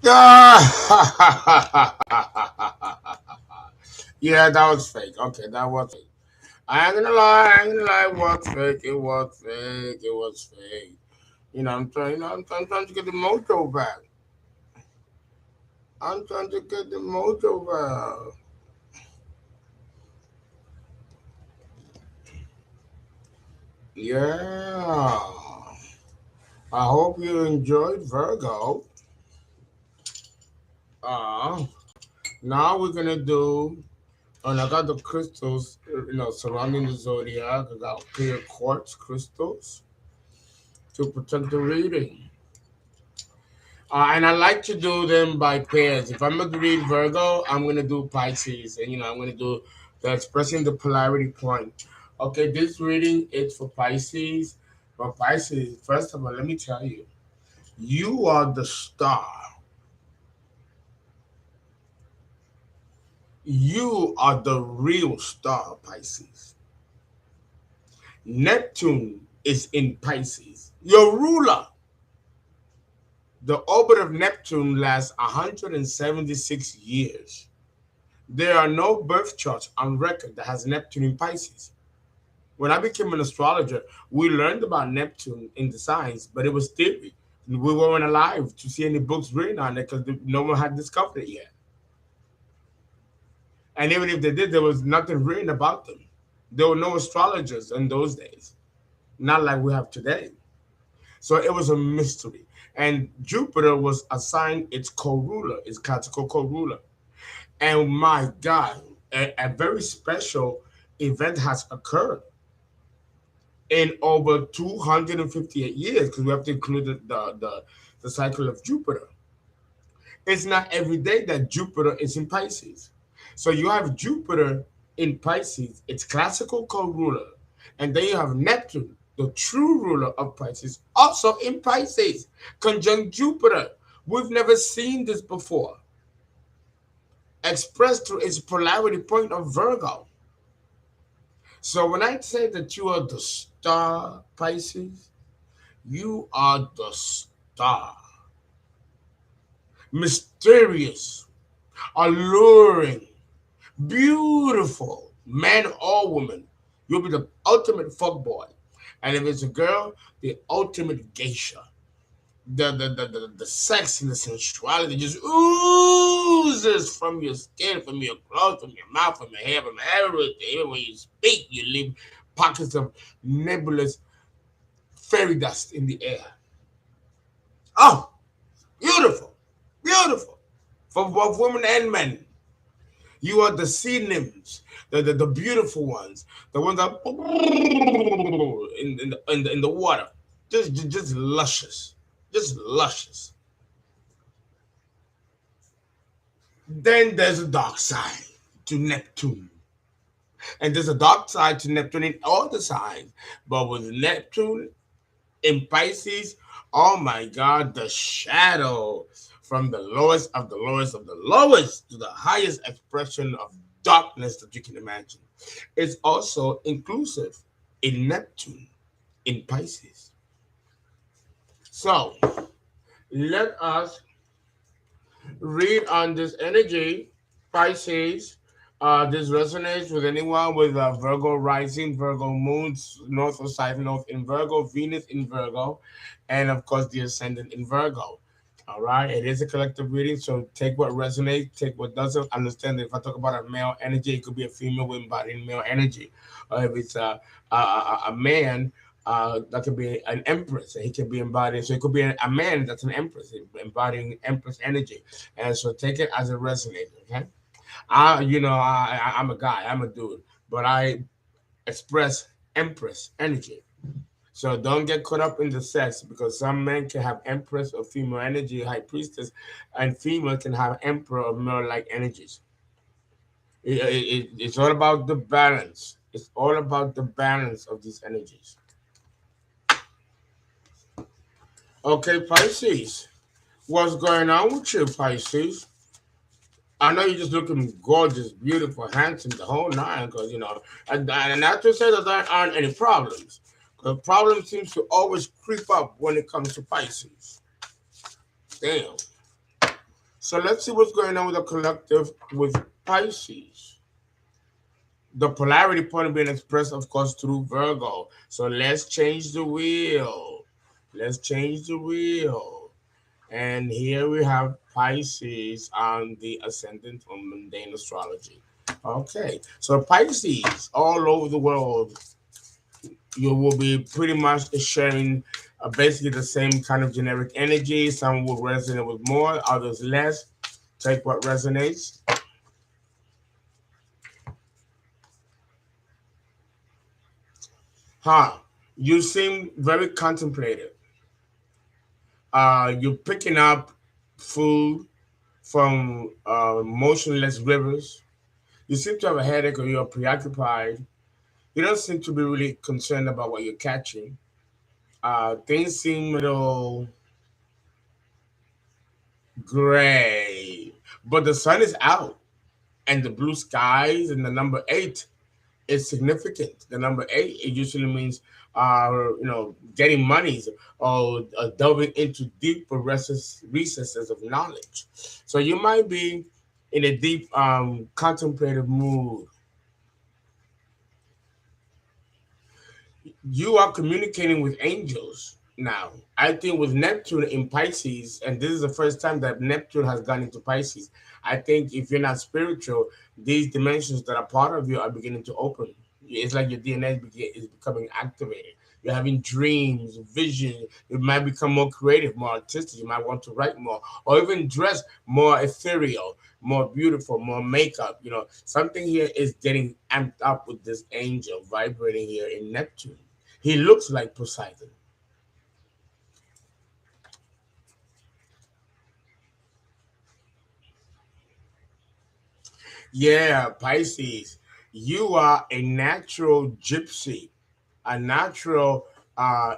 Ah! Yeah, that was fake. Okay, that was fake. I ain't gonna lie, I ain't gonna lie, it was fake. It was fake. It was fake. I'm trying to get the mojo back. I'm trying to get the mojo back. Yeah. I hope you enjoyed Virgo. Uh, Now we're gonna do, and I got the crystals, surrounding the zodiac. I got clear quartz crystals to protect the reading. And I like to do them by pairs. If I'm going to read Virgo, I'm going to do Pisces. And, I'm going to do the expressing the polarity point. Okay, this reading is for Pisces. For Pisces, first of all, let me tell you, you are the star. You are the real star, Pisces. Neptune is in Pisces. Your ruler. The orbit of Neptune lasts 176 years. There are no birth charts on record that has Neptune in Pisces. When I became an astrologer, we learned about Neptune in the signs, but it was theory. We weren't alive to see any books written on it because no one had discovered it yet. And even if they did, there was nothing written about them. There were no astrologers in those days, not like we have today. So it was a mystery. And Jupiter was assigned its co-ruler, its classical co-ruler. And my God, a very special event has occurred in over 258 years because we have to include the cycle of Jupiter. It's not every day that Jupiter is in Pisces. So you have Jupiter in Pisces, its classical co-ruler, and then you have Neptune, the true ruler of Pisces, also in Pisces, conjunct Jupiter. We've never seen this before, expressed through its polarity point of Virgo. So when I say that you are the star, Pisces, you are the star. Mysterious, alluring, beautiful, man or woman. You'll be the ultimate fuckboy. And if it's a girl, the ultimate geisha. The sex and the sensuality just oozes from your skin, from your clothes, from your mouth, from your hair, from everything. Even when you speak, you leave pockets of nebulous fairy dust in the air. Oh, beautiful, beautiful. For both women and men. You are the sea nymphs, the beautiful ones, the ones that in the water. Just luscious. Just luscious. Then there's a dark side to Neptune. And there's a dark side to Neptune in all the signs. But with Neptune in Pisces, oh my God, the shadow from the lowest of the lowest of the lowest to the highest expression of darkness that you can imagine. It's also inclusive in Neptune in Pisces. So let us read on this energy, Pisces. This resonates with anyone with Virgo rising, Virgo moons, North or South North in Virgo, Venus in Virgo, and of course the ascendant in Virgo. All right, it is a collective reading, so take what resonates, take what doesn't. Understand that if I talk about a male energy, it could be a female embodying male energy, or if it's a man, that could be an empress, and he can be embodying. So it could be a man that's an empress, embodying empress energy, and so take it as it resonates. Okay, I'm a guy, I'm a dude, but I express empress energy. So don't get caught up in the sex because some men can have empress or female energy, high priestess, and female can have emperor or male like energies. It's all about the balance. It's all about the balance of these energies. Okay, Pisces. What's going on with you, Pisces? I know you're just looking gorgeous, beautiful, handsome, the whole nine, because, and not to say that there aren't any problems. The problem seems to always creep up when it comes to Pisces. Damn. So let's see what's going on with the collective with Pisces. The polarity point being expressed, of course, through Virgo. So let's change the wheel. Let's change the wheel. And here we have Pisces on the ascendant of mundane astrology. Okay, so Pisces all over the world, you will be pretty much sharing basically the same kind of generic energy. Some will resonate with more, others less. Take what resonates. Huh? You seem very contemplative. You're picking up food from motionless rivers. You seem to have a headache or you're preoccupied. You don't seem to be really concerned about what you're catching. Things seem a little gray, but the sun is out and the blue skies and the number eight is significant. The number eight, it usually means, getting monies or delving into deeper recesses of knowledge. So you might be in a deep contemplative mood. You are communicating with angels now. I think with Neptune in Pisces, and this is the first time that Neptune has gone into Pisces. I think if you're not spiritual, these dimensions that are part of you are beginning to open. It's like your DNA is becoming activated. You're having dreams, vision. You might become more creative, more artistic. You might want to write more, or even dress more ethereal, more beautiful, more makeup. Something here is getting amped up with this angel vibrating here in Neptune. He looks like Poseidon. Yeah, Pisces, you are a natural gypsy, a natural,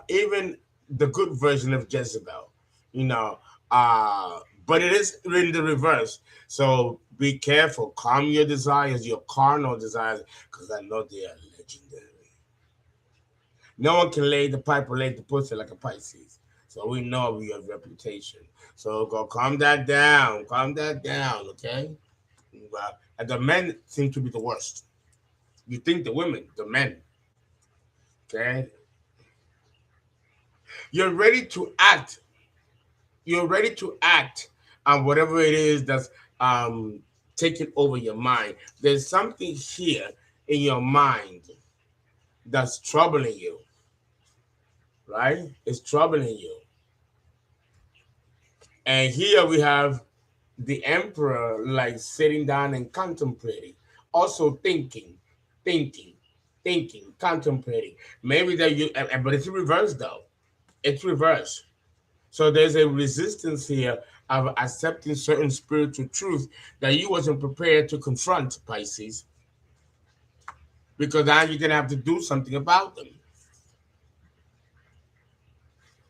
even the good version of Jezebel, you know, uh, but it is in the reverse. So be careful. Calm your desires, your carnal desires, because I know they are legendary. No one can lay the pipe or lay the pussy like a Pisces. So we know we have reputation. So go calm that down. Calm that down, okay? And the men seem to be the worst. You think the women, the men, okay? You're ready to act. You're ready to act on whatever it is that's um, taking over your mind. There's something here in your mind that's troubling you, right? It's troubling you. And here we have the emperor like sitting down and contemplating, also thinking, contemplating. Maybe that you, but it's reversed though. It's reversed. So there's a resistance here of accepting certain spiritual truth that you wasn't prepared to confront, Pisces, because now you're gonna have to do something about them.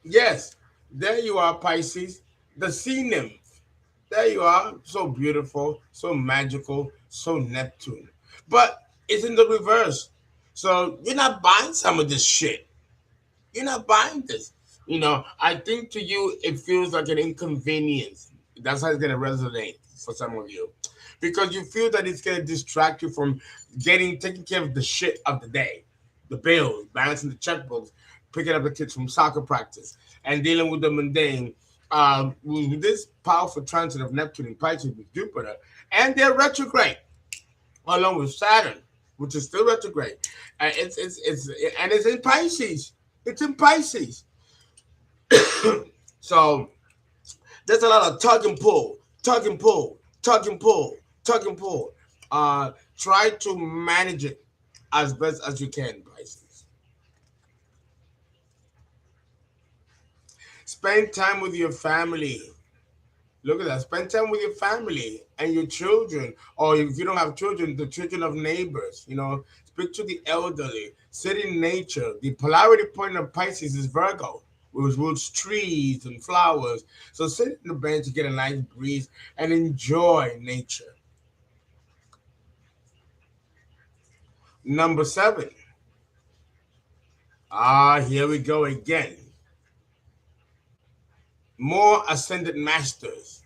Yes, there you are, Pisces, the sea nymph. There you are, so beautiful, so magical, so Neptune. But it's in the reverse. So you're not buying some of this shit. You're not buying this. I think to you it feels like an inconvenience. That's how it's gonna resonate for some of you. Because you feel that it's gonna distract you from taking care of the shit of the day. The bills, balancing the checkbooks, picking up the kids from soccer practice, and dealing with the mundane. With this powerful transit of Neptune and Pisces with Jupiter, and they're retrograde along with Saturn, which is still retrograde. It's and it's in Pisces. It's in Pisces. So there's a lot of tug and pull, tug and pull, tug and pull, tug and pull. Try to manage it as best as you can, Pisces. Spend time with your family. Look at that. Spend time with your family and your children, or if you don't have children, the children of neighbors. Speak to the elderly. Sit in nature. The polarity point of Pisces is Virgo, which rules trees and flowers. So sit in the bench to get a nice breeze and enjoy nature. Number seven. Here we go again. More ascended masters.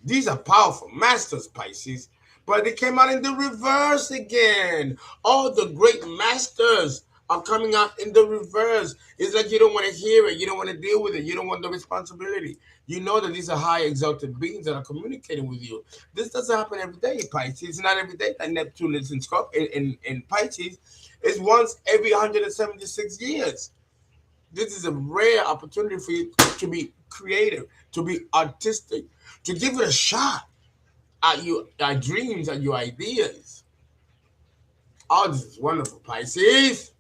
These are powerful masters, Pisces. But they came out in the reverse again. All the great masters are coming out in the reverse. It's like you don't want to hear it. You don't want to deal with it. You don't want the responsibility. You know that these are high exalted beings that are communicating with you. This doesn't happen every day, Pisces. It's not every day that Neptune is in Pisces. It's once every 176 years. This is a rare opportunity for you to be creative, to be artistic, to give it a shot at your dreams and your ideas. Oh, this is wonderful, Pisces.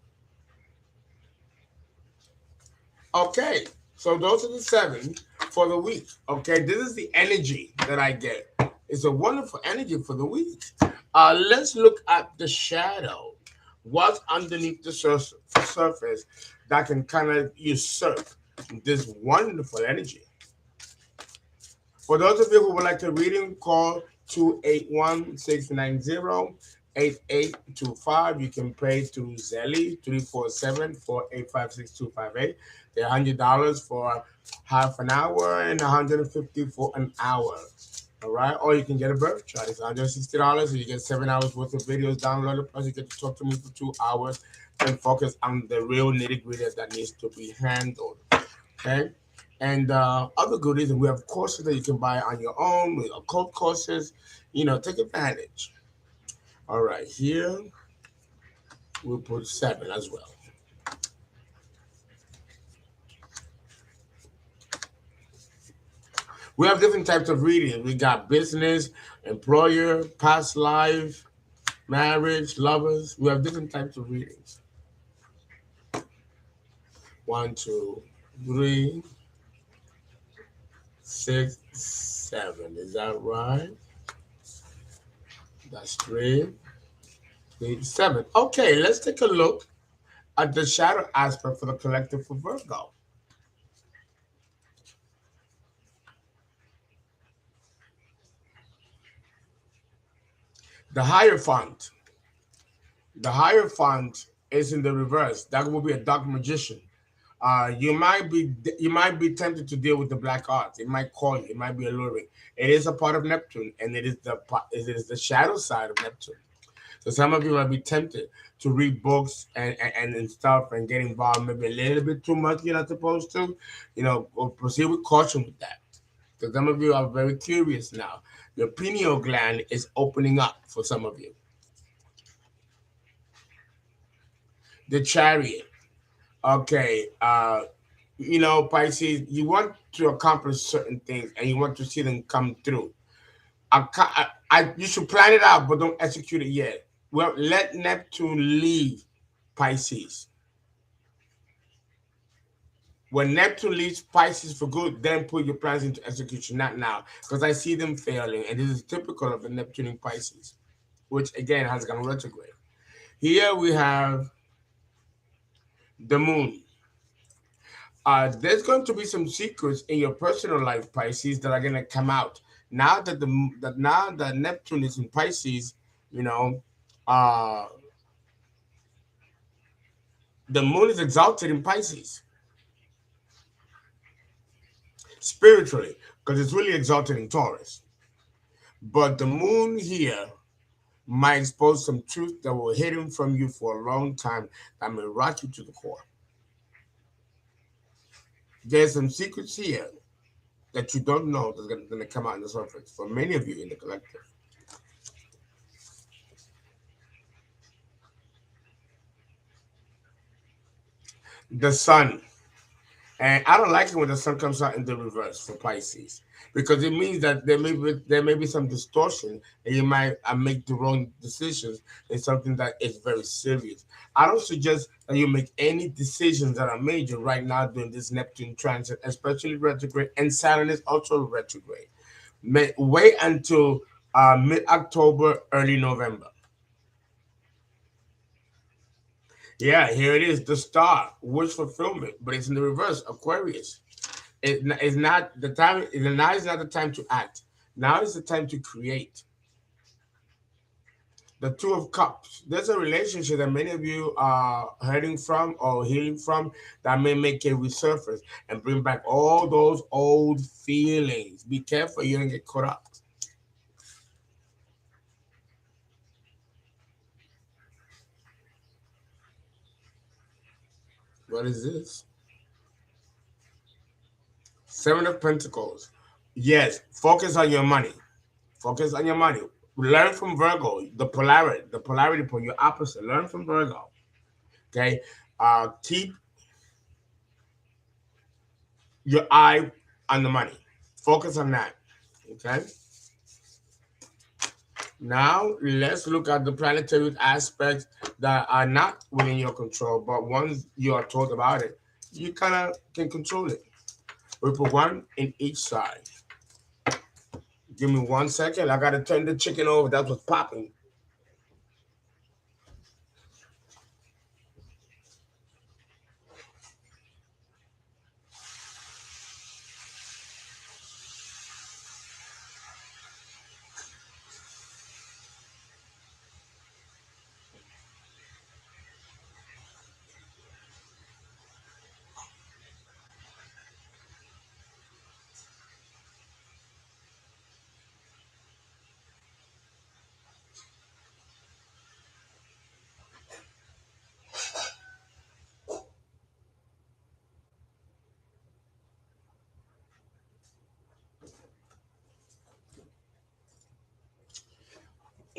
Okay, so those are the seven for the week. Okay, this is the energy that I get. It's a wonderful energy for the week. Let's look at the shadow. What's underneath the surface that can kind of usurp this wonderful energy? For those of you who would like a reading, call 281-690-8825. You can pay to ZELLE 347-485-6258. They're $100 for half an hour and $150 for an hour. All right, or you can get a birth chart. It's $160, and you get 7 hours worth of videos downloaded. Plus, you get to talk to me for 2 hours and focus on the real nitty gritty that needs to be handled. Okay, and other goodies, and we have courses that you can buy on your own. We have code courses. Take advantage. All right, here we'll put 7 as well. We have different types of reading. We got business, employer, past life, marriage, lovers. We have different types of readings. 1, 2, 3, 6, 7. Is that right? That's 3, 3, 7. Okay, let's take a look at the shadow aspect for the collective for Virgo. The Hierophant. The Hierophant is in the reverse. That will be a dark magician. You might be tempted to deal with the black arts. It might call you. It might be alluring. It is a part of Neptune, and it is the shadow side of Neptune. So some of you might be tempted to read books and stuff and get involved maybe a little bit too much. You're not supposed to. Proceed with caution with that. Because some of you are very curious now. Your pineal gland is opening up for some of you. The Chariot. Okay. Pisces, you want to accomplish certain things and you want to see them come through. You should plan it out, but don't execute it yet. Well, let Neptune leave Pisces. When Neptune leaves Pisces for good, then put your plans into execution, not now, because I see them failing, and this is typical of the Neptune in Pisces, which again has gone retrograde. Here we have the Moon. There's going to be some secrets in your personal life, Pisces, that are going to come out now that Neptune is in Pisces. You know, uh, the Moon is exalted in Pisces spiritually because it's really exalted in Taurus. But the Moon here might expose some truth that will hidden from you for a long time that may rock you to the core. There's some secrets here that you don't know that's going to come out in the surface for many of you in the collective. The Sun. And I don't like it when the Sun comes out in the reverse for Pisces because it means that there may be some distortion and you might make the wrong decisions in something that is very serious. I don't suggest that you make any decisions that are major right now during this Neptune transit, especially retrograde, and Saturn is also retrograde. Wait until mid-October, early November. Yeah, here it is, the star, wish fulfillment, but it's in the reverse, Aquarius. It's not the time. Now is not the time to act. Now is the time to create. The Two of Cups. There's a relationship that many of you are hurting from or healing from that may make it resurface and bring back all those old feelings. Be careful you don't get caught up. What is this? Seven of Pentacles. Yes, focus on your money. Focus on your money. Learn from Virgo, the polarity point, your opposite. Learn from Virgo. Okay? Keep your eye on the money. Focus on that. Okay? Now, let's look at the planetary aspects that are not within your control, but once you are told about it, you kind of can control it. We put one in each side. Give me 1 second. I got to turn the chicken over. That's what's popping.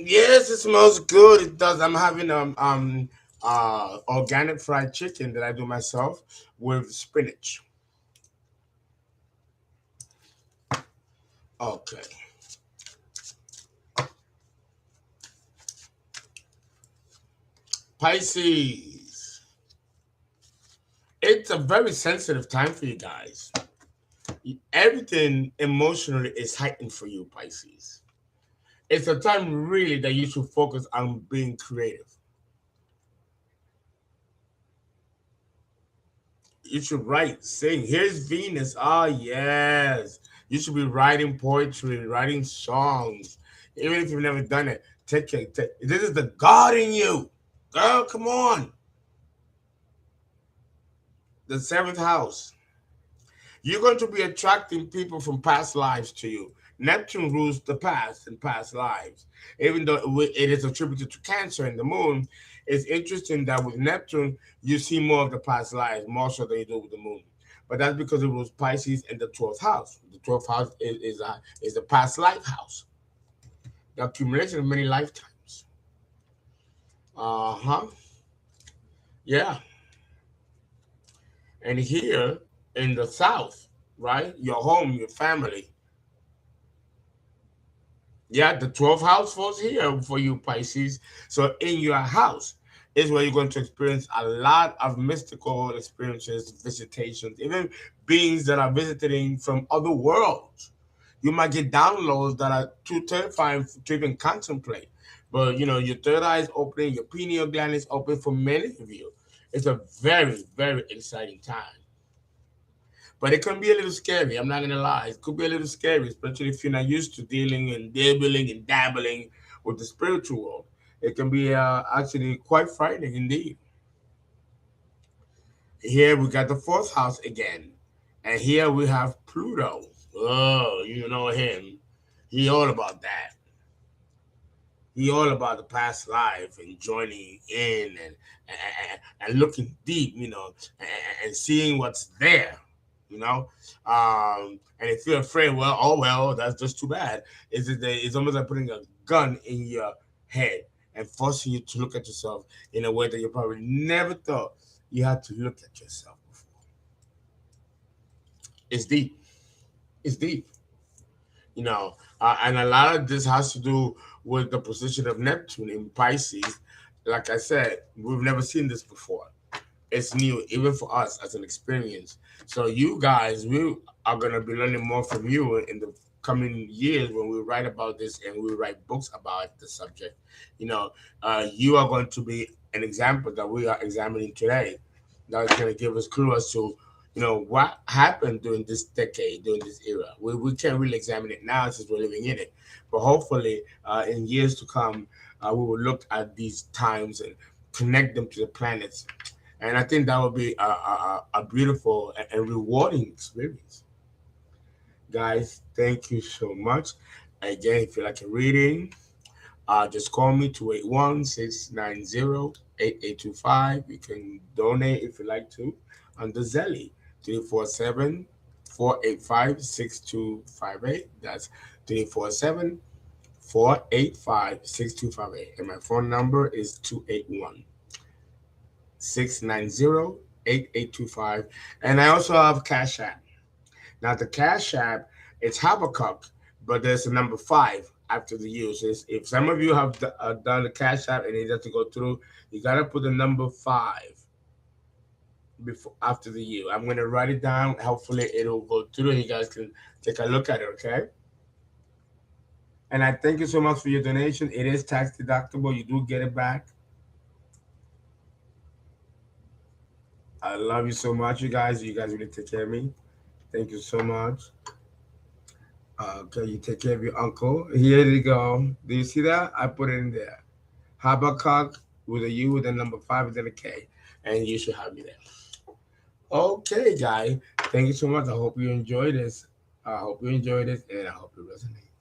Yes, it smells good. It does. I'm having organic fried chicken that I do myself with spinach. Okay. Pisces. It's a very sensitive time for you guys. Everything emotionally is heightened for you, Pisces. It's a time really that you should focus on being creative. You should write, sing. Here's Venus. Ah, yes. You should be writing poetry, writing songs. Even if you've never done it, take it. This is the God in you. Girl, come on. The seventh house. You're going to be attracting people from past lives to you. Neptune rules the past and past lives. Even though it is attributed to Cancer and the moon, it's interesting that with Neptune, you see more of the past lives, more so than you do with the moon. But that's because it rules Pisces and the 12th house. The 12th house is the past life house, the accumulation of many lifetimes. Uh huh. Yeah. And here in the south, right? Your home, your family, yeah, the 12th house falls here for you, Pisces. So in your house is where you're going to experience a lot of mystical experiences, visitations, even beings that are visiting from other worlds. You might get downloads that are too terrifying to even contemplate. But your third eye is open, your pineal gland is open for many of you. It's a very, very exciting time. But it can be a little scary. I'm not gonna lie. It could be a little scary, especially if you're not used to dealing and dabbling and dabbling with the spiritual world. It can be actually quite frightening indeed. Here we got the fourth house again, and here we have Pluto. Oh, you know him. He all about that. He all about the past life and joining in and looking deep, and seeing what's there, you know. And if you're afraid, well, oh well, that's just too bad. It's almost like putting a gun in your head and forcing you to look at yourself in a way that you probably never thought you had to look at yourself before. It's deep. It's deep. And a lot of this has to do with the position of Neptune in Pisces. Like I said, we've never seen this before. It's new, even for us as an experience. So you guys, we are gonna be learning more from you in the coming years when we write about this and we write books about the subject. You are going to be an example that we are examining today. That's gonna give us clue as to what happened during this decade, during this era. We can't really examine it now since we're living in it, but hopefully, in years to come, we will look at these times and connect them to the planets, and I think that would be a beautiful and rewarding experience. Guys, thank you so much. Again, if you like a reading, Just call me 281-690-8825. You can donate if you like to on the Zelle 347-485-6258. That's 347-485-6258. And my phone number is 281-690-8825. And I also have Cash App. Now the Cash App, it's Habakkuk, but there's a number five after the U. So if some of you have done the Cash App and it doesn't go through, you gotta put the number five before after the U. I'm gonna write it down. Hopefully it'll go through and you guys can take a look at it, okay? And I thank you so much for your donation. It is tax deductible. You do get it back. I love you so much, you guys. You guys really take care of me. Thank you so much. Okay, you take care of your uncle. Here you go. Do you see that? I put it in there. Habakkuk with a U with a number five and then a K. And you should have me there. Okay, guy. Thank you so much. I hope you enjoyed this. I hope you enjoyed it and I hope it resonates.